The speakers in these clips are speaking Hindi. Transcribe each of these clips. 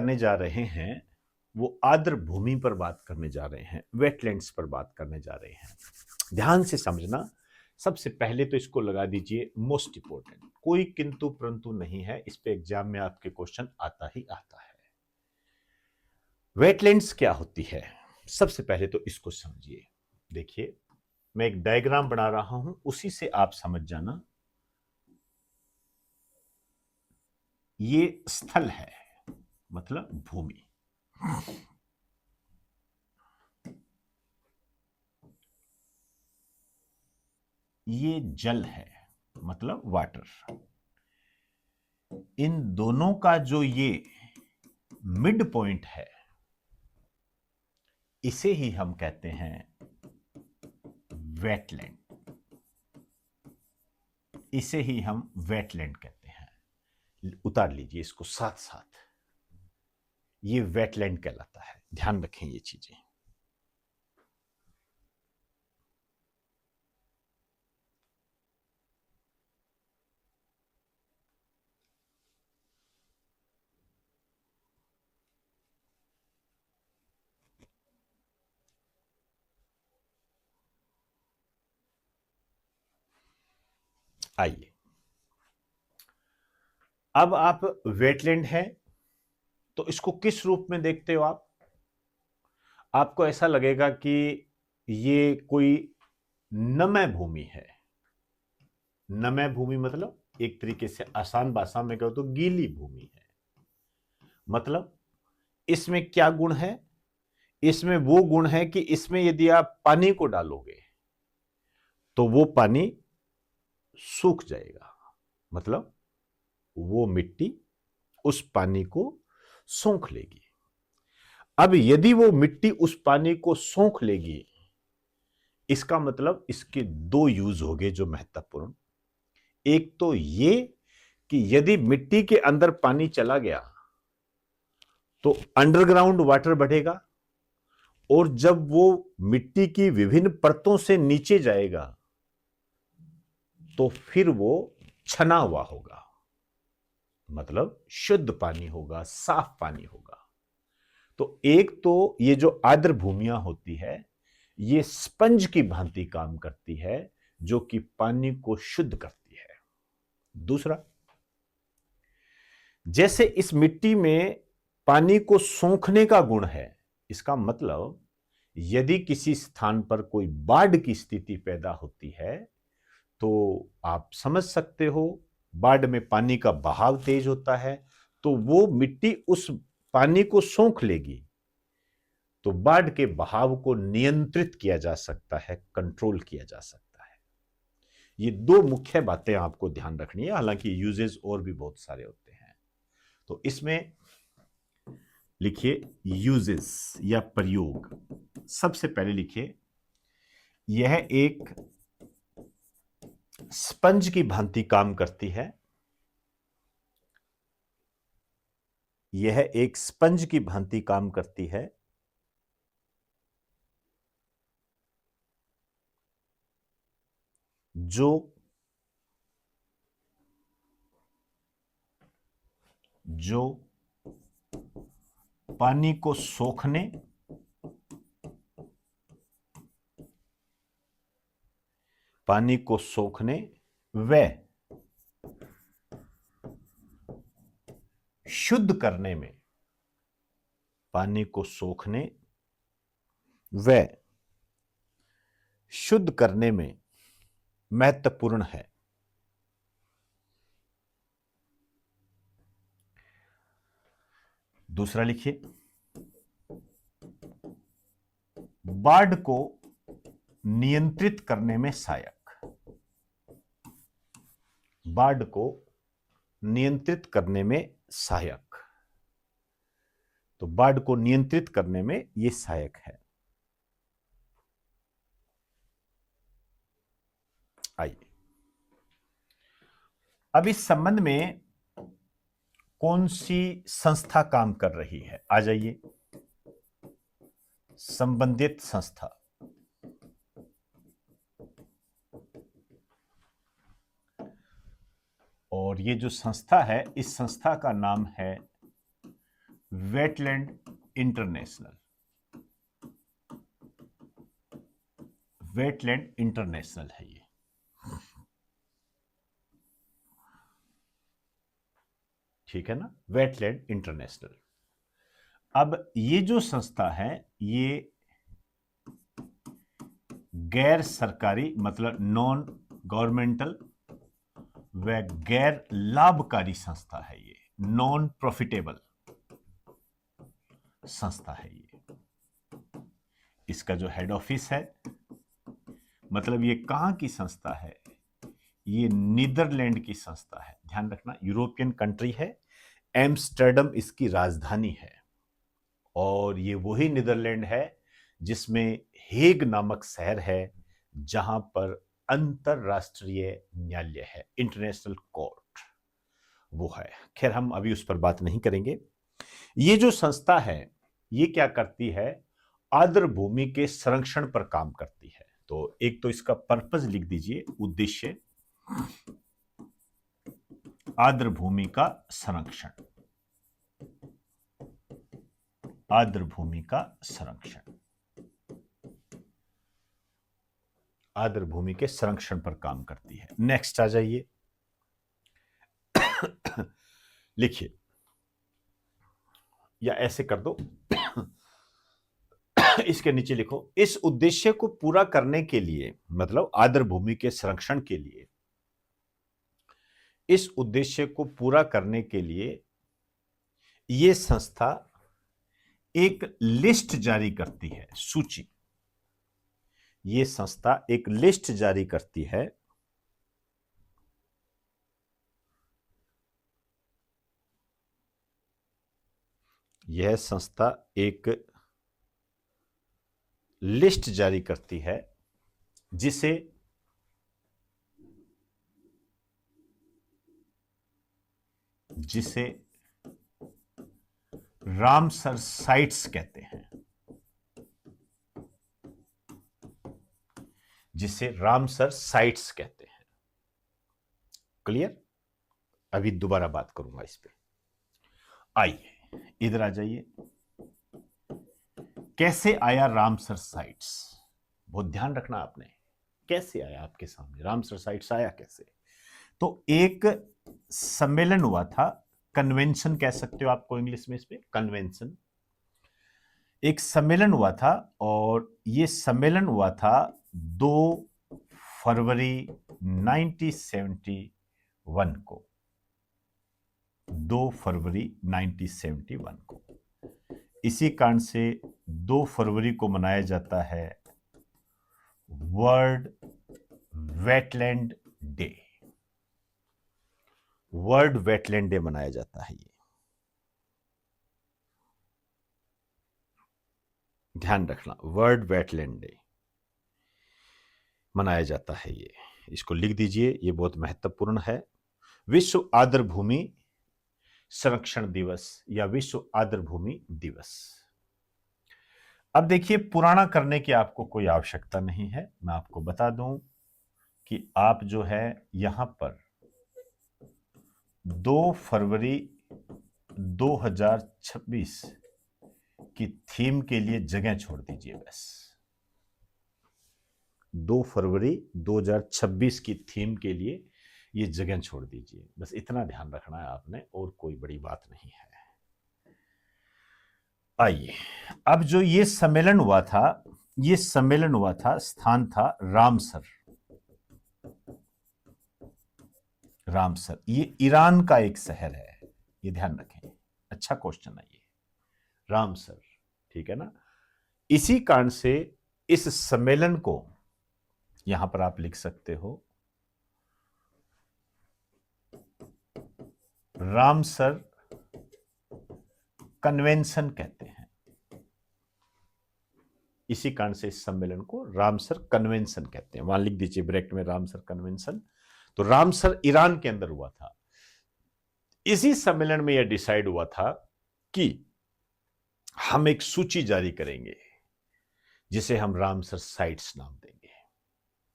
करने जा रहे हैं वो आर्द्र भूमि पर बात करने जा रहे हैं, वेटलैंड्स पर बात करने जा रहे हैं। ध्यान से समझना। सबसे पहले तो इसको लगा दीजिए मोस्ट इंपोर्टेंट, कोई किंतु परंतु नहीं है, इस पे एग्जाम में आपके क्वेश्चन आता ही आता है। वेटलैंड्स क्या होती है, सबसे पहले तो इसको समझिए। देखिए मैं एक डायग्राम बना रहा हूं, उसी से आप समझ जाना। ये स्थल है, मतलब भूमि। ये जल है, मतलब वाटर। इन दोनों का जो ये मिड पॉइंट है, इसे ही हम कहते हैं वेटलैंड। इसे ही हम वेटलैंड कहते हैं। उतार लीजिए इसको साथ साथ, ये वेटलैंड कहलाता है। ध्यान रखें ये चीजें। आइए, अब आप वेटलैंड है तो इसको किस रूप में देखते हो आप? आपको ऐसा लगेगा कि ये कोई नमय भूमि है। नमय भूमि मतलब एक तरीके से आसान भाषा में कहो तो गीली भूमि है। मतलब इसमें क्या गुण है? इसमें वो गुण है कि इसमें यदि आप पानी को डालोगे तो वो पानी सूख जाएगा। मतलब वो मिट्टी उस पानी को सोख लेगी। अब यदि वो मिट्टी उस पानी को सोख लेगी, इसका मतलब इसके दो यूज हो गए जो महत्वपूर्ण। एक तो ये कि यदि मिट्टी के अंदर पानी चला गया तो अंडरग्राउंड वाटर बढ़ेगा, और जब वो मिट्टी की विभिन्न परतों से नीचे जाएगा तो फिर वो छना हुआ होगा, मतलब शुद्ध पानी होगा, साफ पानी होगा। तो एक तो ये जो आर्द्र भूमियां होती है, ये स्पंज की भांति काम करती है, जो कि पानी को शुद्ध करती है। दूसरा, जैसे इस मिट्टी में पानी को सोखने का गुण है, इसका मतलब यदि किसी स्थान पर कोई बाढ़ की स्थिति पैदा होती है तो आप समझ सकते हो, बाढ़ में पानी का बहाव तेज होता है, तो वो मिट्टी उस पानी को सोख लेगी, तो बाढ़ के बहाव को नियंत्रित किया जा सकता है, कंट्रोल किया जा सकता है। ये दो मुख्य बातें आपको ध्यान रखनी है, हालांकि यूजेस और भी बहुत सारे होते हैं। तो इसमें लिखिए यूजेस या प्रयोग। सबसे पहले लिखिए, यह एक स्पंज की भांति काम करती है। यह एक स्पंज की भांति काम करती है, जो पानी को सोखने व शुद्ध करने में, पानी को सोखने व शुद्ध करने में महत्वपूर्ण है। दूसरा लिखिए, बाढ़ को नियंत्रित करने में सहायक। बाढ़ को नियंत्रित करने में सहायक, तो बाढ़ को नियंत्रित करने में यह सहायक है। आइए, अब इस संबंध में कौन सी संस्था काम कर रही है, आ जाइए। संबंधित संस्था, और ये जो संस्था है, इस संस्था का नाम है वेटलैंड इंटरनेशनल, वेटलैंड इंटरनेशनल है ये। ठीक है ना, वेटलैंड इंटरनेशनल। अब ये जो संस्था है ये गैर सरकारी मतलब नॉन गवर्नमेंटल व गैर लाभकारी संस्था है, ये नॉन प्रॉफिटेबल संस्था है ये। इसका जो हेड ऑफिस है, मतलब ये कहां की संस्था है, ये नीदरलैंड की संस्था है। ध्यान रखना, यूरोपियन कंट्री है, एम्स्टर्डम इसकी राजधानी है, और ये वही नीदरलैंड है जिसमें हेग नामक शहर है जहां पर अंतरराष्ट्रीय न्यायालय है, इंटरनेशनल कोर्ट वो है। खैर हम अभी उस पर बात नहीं करेंगे। ये जो संस्था है ये क्या करती है, आर्द्र भूमि के संरक्षण पर काम करती है। तो एक तो इसका पर्पस लिख दीजिए, उद्देश्य, आर्द्र भूमि का संरक्षण, आर्द्र भूमि का संरक्षण, आर्द्र भूमि के संरक्षण पर काम करती है। नेक्स्ट आ जाइए, लिखिए या ऐसे कर दो, इसके नीचे लिखो, इस उद्देश्य को पूरा करने के लिए, मतलब आर्द्र भूमि के संरक्षण के लिए, इस उद्देश्य को पूरा करने के लिए यह संस्था एक लिस्ट जारी करती है, सूची। यह संस्था एक लिस्ट जारी करती है यह संस्था एक लिस्ट जारी करती है जिसे रामसर साइट्स कहते हैं, जिसे रामसर साइट्स कहते हैं। क्लियर? अभी दोबारा बात करूंगा इस पे। आइए इधर आ जाइए, कैसे आया रामसर साइट्स, बहुत ध्यान रखना आपने, कैसे आया आपके सामने रामसर साइट्स आया कैसे। तो एक सम्मेलन हुआ था, कन्वेंशन कह सकते हो आपको इंग्लिश में, इस पे कन्वेंशन। एक सम्मेलन हुआ था और यह सम्मेलन हुआ था 2 फरवरी 1971 को, 2 फरवरी 1971 को। इसी कारण से 2 फरवरी को मनाया जाता है world wetland day, world wetland day मनाया जाता है। ये ध्यान रखना, वर्ल्ड वेटलैंड डे मनाया जाता है। ये इसको लिख दीजिए, ये बहुत महत्वपूर्ण है। विश्व आर्द्र भूमि संरक्षण दिवस या विश्व आर्द्र भूमि दिवस। अब देखिए, पुराना करने की आपको कोई आवश्यकता नहीं है। मैं आपको बता दूं कि आप जो है यहां पर 2 फरवरी 2026 की थीम के लिए जगह छोड़ दीजिए बस। 2 फरवरी 2026 की थीम के लिए ये जगह छोड़ दीजिए, बस इतना ध्यान रखना है आपने, और कोई बड़ी बात नहीं है। आइए, अब जो ये सम्मेलन हुआ था, ये सम्मेलन हुआ था, स्थान था रामसर। रामसर ये ईरान का एक शहर है, ये ध्यान रखें, अच्छा क्वेश्चन है ये, रामसर, ठीक है ना। इसी कारण से इस सम्मेलन को यहां पर आप लिख सकते हो रामसर कन्वेंशन कहते हैं। इसी कारण से इस सम्मेलन को रामसर कन्वेंशन कहते हैं। वहां लिख दीजिए ब्रैकेट में रामसर कन्वेंशन। तो रामसर ईरान के अंदर हुआ था। इसी सम्मेलन में यह डिसाइड हुआ था कि हम एक सूची जारी करेंगे जिसे हम रामसर साइट्स नाम देंगे,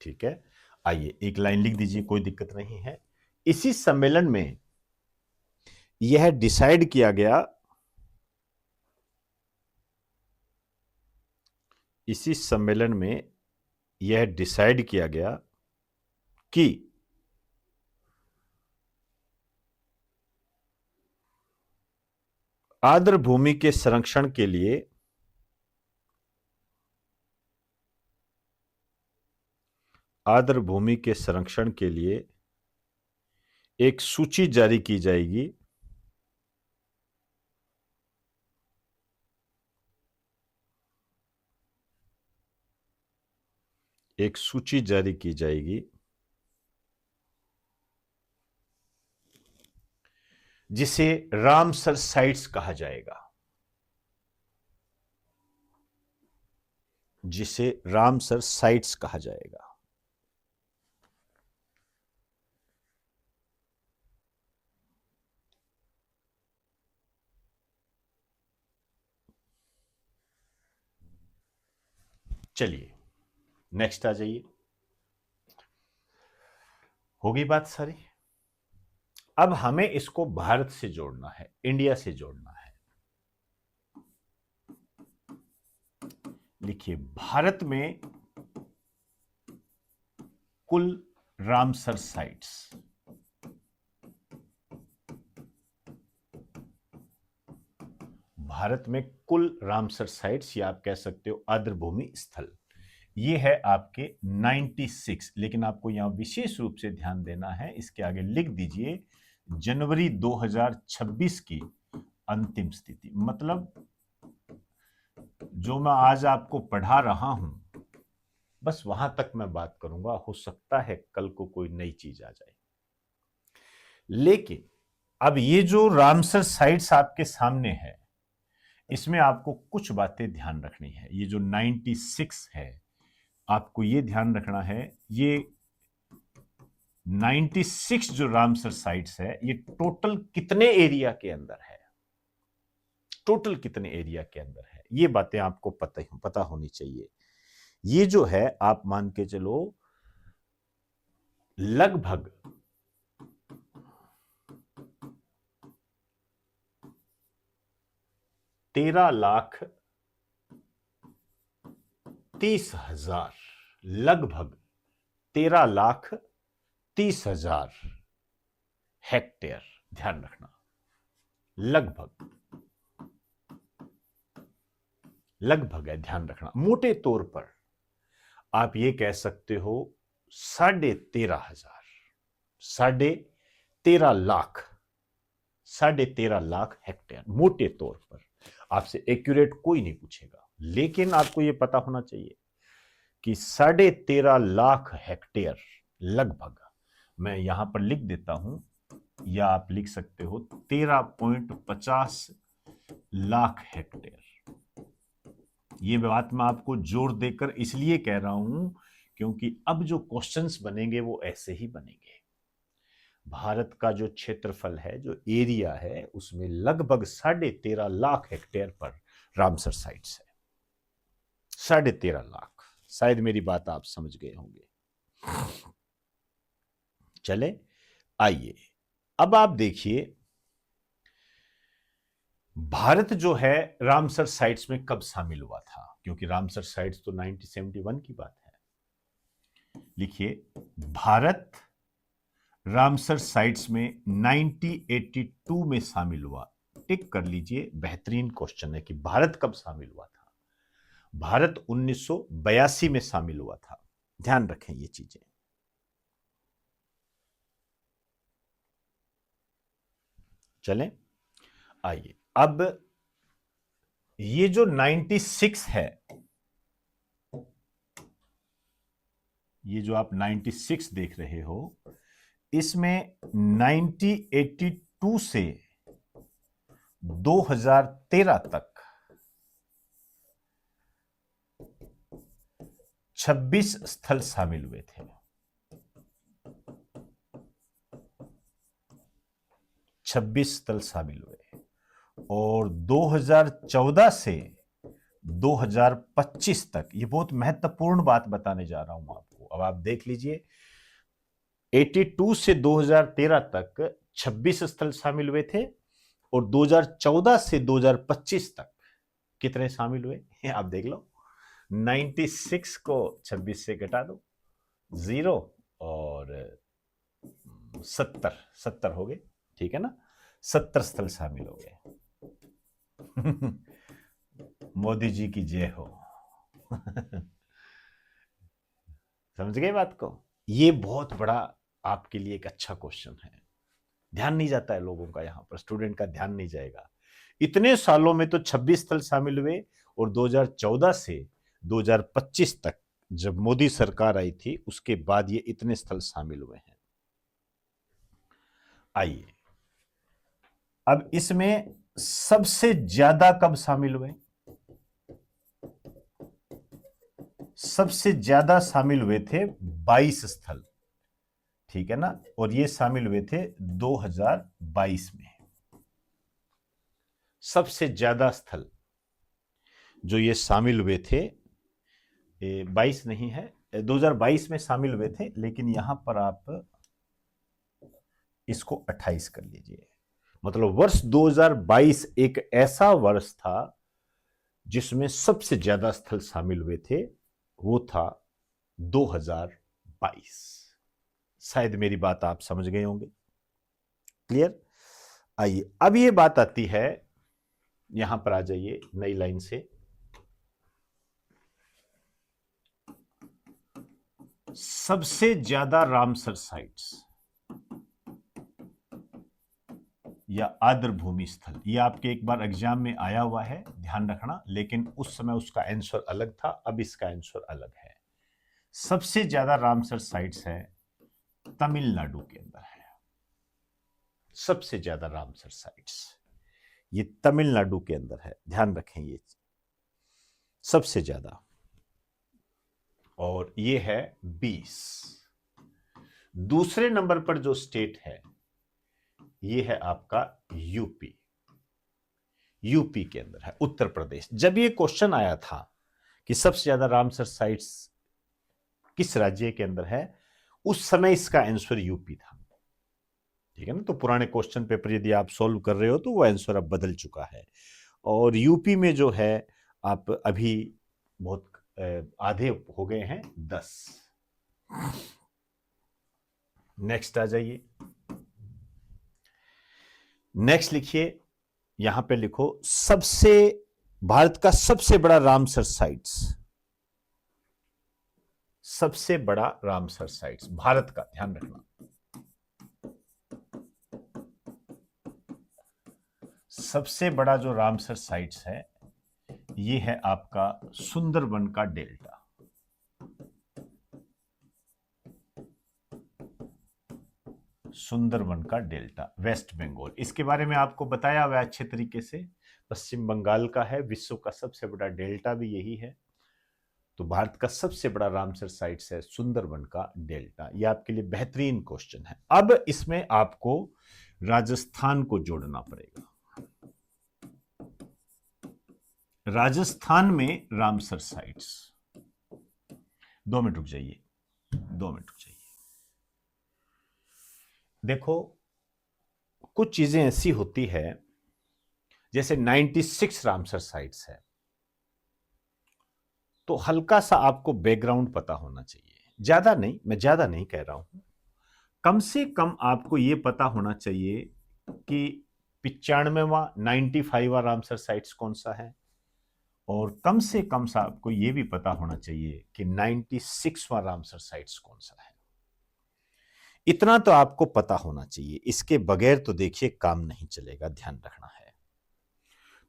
ठीक है। आइए एक लाइन लिख दीजिए, कोई दिक्कत नहीं है। इसी सम्मेलन में यह डिसाइड किया गया इसी सम्मेलन में यह डिसाइड किया गया कि आर्द्र भूमि के संरक्षण के लिए एक सूची जारी की जाएगी जिसे रामसर साइट्स कहा जाएगा, चलिए नेक्स्ट आ जाइए। होगी बात सारी। अब हमें इसको भारत से जोड़ना है, इंडिया से जोड़ना है। लिखिए, भारत में कुल रामसर साइट्स, या आप कह सकते हो आर्द्र भूमि स्थल, ये है आपके 96। लेकिन आपको यहां विशेष रूप से ध्यान देना है, इसके आगे लिख दीजिए जनवरी 2026 की अंतिम स्थिति। मतलब जो मैं आज आपको पढ़ा रहा हूं, बस वहां तक मैं बात करूंगा। हो सकता है कल को कोई नई चीज आ जाए। लेकिन अब ये जो रामसर साइट्स आपके सामने है, इसमें आपको कुछ बातें ध्यान रखनी है। ये जो 96 है, आपको ये ध्यान रखना है, ये 96 जो रामसर साइट्स है, ये टोटल कितने एरिया के अंदर है, ये बातें आपको पता होनी चाहिए। ये जो है, आप मान के चलो लगभग 13,30,000, लगभग 13,30,000 हेक्टेयर। ध्यान रखना, लगभग है, ध्यान रखना। मोटे तौर पर आप ये कह सकते हो 13,500 लाख हेक्टेयर, मोटे तौर पर। आपसे एक्यूरेट कोई नहीं पूछेगा, लेकिन आपको यह पता होना चाहिए कि 13.5 लाख हेक्टेयर लगभग, मैं यहां पर लिख देता हूं, या आप लिख सकते हो 13.50 लाख हेक्टेयर। ये बात मैं आपको जोर देकर इसलिए कह रहा हूं क्योंकि अब जो क्वेश्चंस बनेंगे वो ऐसे ही बनेंगे। भारत का जो क्षेत्रफल है, जो एरिया है, उसमें लगभग 13.5 लाख हेक्टेयर पर रामसर साइट्स है। 13.5 लाख। शायद मेरी बात आप समझ गए होंगे। चले आइए, अब आप देखिए भारत जो है रामसर साइट्स में कब शामिल हुआ था, क्योंकि रामसर साइट्स तो 1971 की बात है। लिखिए, भारत रामसर साइट्स में 1982 में शामिल हुआ। टिक कर लीजिए, बेहतरीन क्वेश्चन है कि भारत कब शामिल हुआ था। भारत 1982 में शामिल हुआ था। ध्यान रखें ये चीजें। चलें आइए, अब ये जो 96 है, ये जो आप 96 देख रहे हो, इसमें 1982 से 2013 तक 26 स्थल शामिल हुए थे। 26 स्थल शामिल हुए, और 2014 से 2025 तक, ये बहुत महत्वपूर्ण बात बताने जा रहा हूं आपको। अब आप देख लीजिए, 82 से 2013 तक 26 स्थल शामिल हुए थे, और 2014 से 2025 तक कितने शामिल हुए, आप देख लो। 96 को 26 से घटा दो, 0 और 70 हो गए, ठीक है ना। 70 स्थल शामिल हो गए। मोदी जी की जय हो। समझ गए बात को। ये बहुत बड़ा आपके लिए एक अच्छा क्वेश्चन है। ध्यान नहीं जाता है लोगों का, यहां पर स्टूडेंट का ध्यान नहीं जाएगा। इतने सालों में तो 26 स्थल शामिल हुए, और 2014 से 2025 तक जब मोदी सरकार आई थी उसके बाद ये इतने स्थल शामिल हुए हैं। आइए अब इसमें सबसे ज्यादा कब शामिल हुए? सबसे ज्यादा शामिल हुए थे 22 स्थल, ठीक है ना, और ये शामिल हुए थे 2022 में। सबसे ज्यादा स्थल जो ये शामिल हुए थे, 22 नहीं है, 2022 में शामिल हुए थे, लेकिन यहां पर आप इसको 28 कर लीजिए। मतलब वर्ष 2022 एक ऐसा वर्ष था जिसमें सबसे ज्यादा स्थल शामिल हुए थे, वो था 2022। शायद मेरी बात आप समझ गए होंगे। क्लियर? आइए अब ये बात आती है, यहां पर आ जाइए नई लाइन से। सबसे ज्यादा रामसर साइट्स या आर्द्र भूमि स्थल, ये आपके एक बार एग्जाम में आया हुआ है, ध्यान रखना, लेकिन उस समय उसका आंसर अलग था, अब इसका आंसर अलग है। सबसे ज्यादा रामसर साइट्स है तमिलनाडु के अंदर है। सबसे ज्यादा रामसर साइट्स ये तमिलनाडु के अंदर है, ध्यान रखें ये सबसे ज्यादा, और ये है 20। दूसरे नंबर पर जो स्टेट है ये है आपका यूपी। यूपी के अंदर है, उत्तर प्रदेश। जब ये क्वेश्चन आया था कि सबसे ज्यादा रामसर साइट्स किस राज्य के अंदर है, उस समय इसका आंसर यूपी था, ठीक है ना। तो पुराने क्वेश्चन पेपर यदि आप सॉल्व कर रहे हो तो वो आंसर अब बदल चुका है, और यूपी में जो है आप अभी बहुत आधे हो गए हैं, 10। नेक्स्ट आ जाइए। नेक्स्ट लिखिए, यहां पे लिखो सबसे भारत का सबसे बड़ा रामसर साइट्स। सबसे बड़ा रामसर साइट्स भारत का, ध्यान रखना। सबसे बड़ा जो रामसर साइट्स है ये है आपका सुंदरबन का डेल्टा। सुंदरबन का डेल्टा, वेस्ट बंगाल। इसके बारे में आपको बताया हुआ है अच्छे तरीके से। पश्चिम बंगाल का है, विश्व का सबसे बड़ा डेल्टा भी यही है। तो भारत का सबसे बड़ा रामसर साइट्स है सुंदरबन का डेल्टा। यह आपके लिए बेहतरीन क्वेश्चन है। अब इसमें आपको राजस्थान को जोड़ना पड़ेगा। राजस्थान में रामसर साइट्स, 2 मिनट रुक जाइए, 2 मिनट रुक जाइए। देखो कुछ चीजें ऐसी होती है, जैसे 96 रामसर साइट्स है, तो हल्का सा आपको बैकग्राउंड पता होना चाहिए। ज्यादा नहीं, मैं ज्यादा नहीं कह रहा हूं, कम से कम आपको यह पता होना चाहिए कि 95वां 95वां रामसर साइट्स कौन सा है, और कम से कम सा आपको यह भी पता होना चाहिए कि 96वां रामसर साइट्स कौन सा है। इतना तो आपको पता होना चाहिए, इसके बगैर तो देखिए काम नहीं चलेगा, ध्यान रखना है।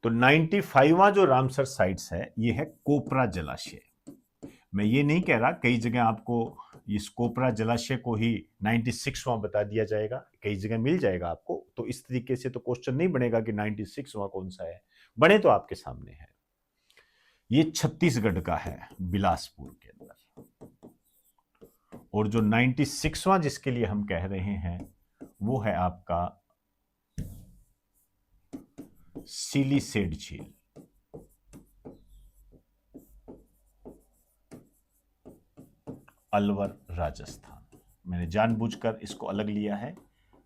तो 95वां जो रामसर साइट्स है ये है कोपरा जलाशय। मैं ये नहीं कह रहा कई जगह आपको इस कोपरा जलाशय को ही 96वां बता दिया जाएगा, कई जगह मिल जाएगा आपको। तो इस तरीके से तो क्वेश्चन नहीं बनेगा कि 96वां कौन सा है, बने तो आपके सामने है। ये छत्तीसगढ़ का है, बिलासपुर के अंदर। और जो 96वां जिसके लिए हम कह रहे हैं वो है आपका सिलीसेड झील। अलवर, राजस्थान। मैंने जानबूझकर इसको अलग लिया है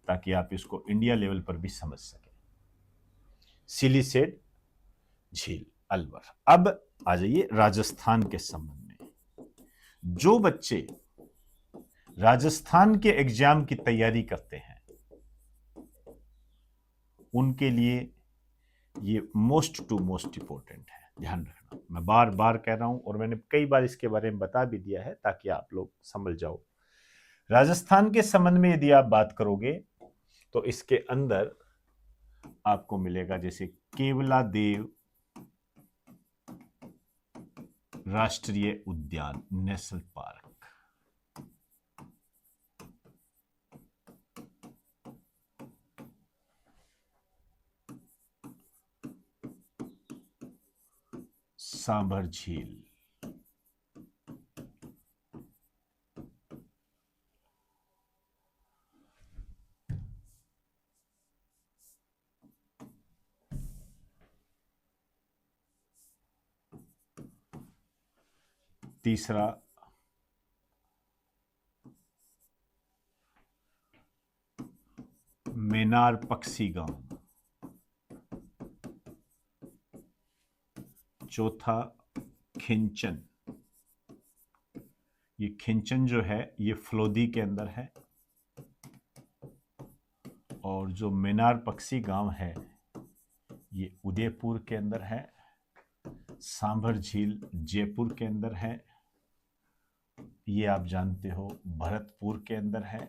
ताकि आप इसको इंडिया लेवल पर भी समझ सकें। सिलीसेड झील अलवर। अब आ जाइए राजस्थान के संबंध में। जो बच्चे राजस्थान के एग्जाम की तैयारी करते हैं उनके लिए ये मोस्ट टू मोस्ट इंपॉर्टेंट है, ध्यान रखना। मैं बार बार कह रहा हूं और मैंने कई बार इसके बारे में बता भी दिया है ताकि आप लोग समझ जाओ। राजस्थान के संबंध में यदि आप बात करोगे तो इसके अंदर आपको मिलेगा जैसे केवलादेव राष्ट्रीय उद्यान, नेशनल पार्क, सांभर झील, तीसरा मेनार पक्षी गांव, चौथा खिंचन। ये खिंचन जो है ये फ्लोदी के अंदर है, और जो मेनार पक्षी गांव है ये उदयपुर के अंदर है। सांभर झील जयपुर के अंदर है, ये आप जानते हो भरतपुर के अंदर है।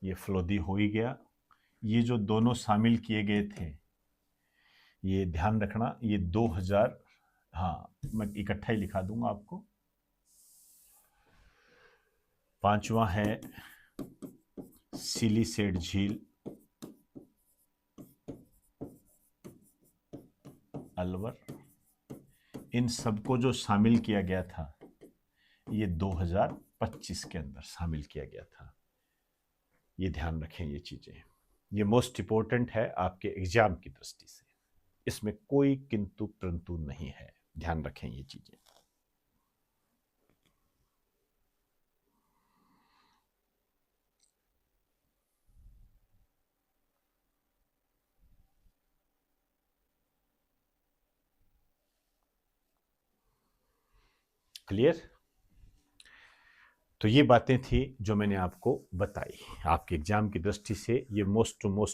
ये फ्लोदी हो ही गया। ये जो दोनों शामिल किए गए थे ये ध्यान रखना, ये 2000, हाँ मैं इकट्ठा ही लिखा दूंगा आपको। पांचवा है सिलीसेट झील अलवर। इन सबको जो शामिल किया गया था ये 2025 के अंदर शामिल किया गया था। ये ध्यान रखें, ये चीजें ये मोस्ट इंपॉर्टेंट है आपके एग्जाम की दृष्टि से, इसमें कोई किंतु परंतु नहीं है, ध्यान रखें ये चीजें। क्लियर? तो ये बातें थी जो मैंने आपको बताई, आपके एग्जाम की दृष्टि से ये मोस्ट टू मोस्ट